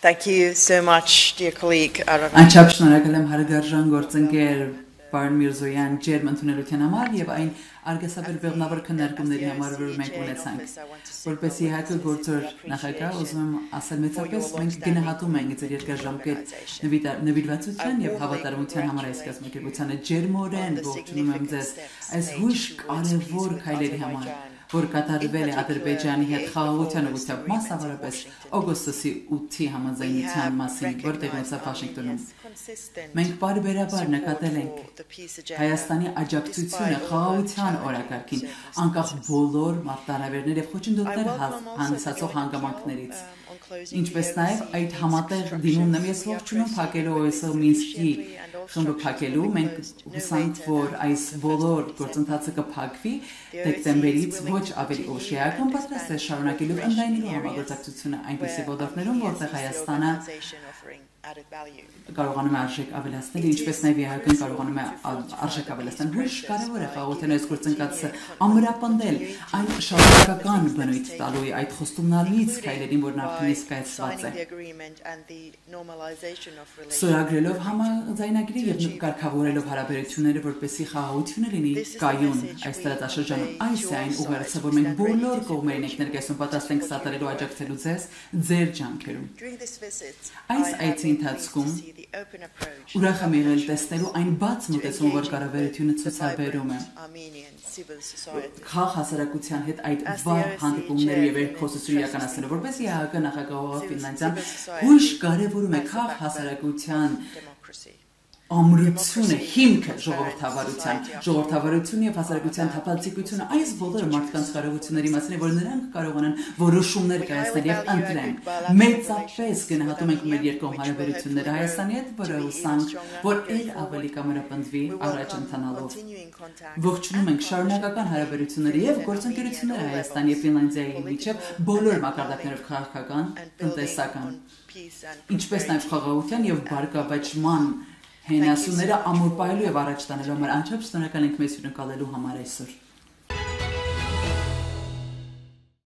Thank you so much, dear colleague. Անչափ շնորհակալ եմ հարգարժան գործընկեր Պարոն Միրզոյան ջերմ ընդունելության համար եւ այն արգասաբեր բեղմնավոր քննարկումների համար, որ մենք ունեցանք։ Որպես իհարկե գործոր նախագահ, ուզում եմ ասել մեծապես մենք գնահատում ենք ձեր երկարաժամկետ նվիրվածության եւ հավատարմության համար այս կազմակերպությանը ջերմորեն ողջունում եմ ձեզ այս հույժ կարևոր քայլերի համար, որ կատարվել է Ադրբեջանի հետ խաղաղության ուղղությամբ, մասնավորապես օգոստոսի 8-ի համաձայնության մասին, որտեղ ունեցավ Վաշինգտոնում։ Մենք բարբերաբար նկատել ենք Հայաստանի աջակցությունը խաղաղության օրակարգին, անկախ բոլոր մարտահրավերներ եւ խոչընդոտներ հանդիսացող հանգամանքներից։ Ինչպես նաև այդ համատեղ դիմումն եմ ես ողջունում փակելու ՕՍՀ Մինսկի խմբը փակելու, մենք հուսանք, որ այս բոլոր գործընթացը կփակվի դեկտեմբերից ոչ ավելի ուշ։ Իհարկե պատրաստ է շարունակելու ընդլայնելու համագործակցությունը այնպիսի ոլորտներում, որտեղ Հայաստանը կարողանում է արժեք ավելացնել, ինչպես նաև իհարկե կարողանում է արժեք ավելացնել։ Հույժ կարևոր է խաղաղության այս գործընթացը ամրապնդել այն շարունակական բնույթ տալու այդ խոստումնալից քայլերին, որն արդեն իսկ կայացված է։ Ստորագրելով համաձայնագրի եւ կարգավորելով հարաբերությունները, որպեսզի խաղաղությունը լինի կայուն այս տարածաշրջանում, այս է այն ուղերձը, որ մենք բոլոր կողմերին ենք ներկայացնում պատրաստ ենք սատարելու աջակցելու ձեզ ձեր ջանքերում։ Այս այցի ընթացքում ուրախ եմ եղել տեսնելու այն բաց մոտեցում, որ կառավարությունը ցուցաբերում է քաղաք հասարակության հետ այդ վառ հանդիպումների եւ երկխոսություն իրականացնելու, որպես ՀՀԿ նախագահ Ֆինլանդիան հույժ կարևորում է քաղաք հասարակության ամրությունը, հիմքը ժողովրդավարություն եւ հասարակության թափանցիկությունը, այս բոլորը մարդկանց կարողությունների մասին է, որ նրանք կարողանան որոշումներ կայացնել եւ ընտրեն։ Մեծապես գնահատում ենք մեր երկկողմ հարաբերությունները Հայաստանի հետ, որը հուսանք, որ ել ավելի կամրապնդվի առաջ ընթանալով։ Ողջունում ենք շարունակական հարաբերությունները եւ գործընկերությունները Հայաստանի եւ Ֆինլանդիայի միջեւ բոլոր մակարդակներով քաղաքական, տնտեսական, ինչպես նաեւ խաղաղության եւ բարգավաճման հենասյուները ամուր պահելու եւ առաջ տանելու համար անչափ շնորհակալ ենք մեզ հյուրընկալելու համար այսօր։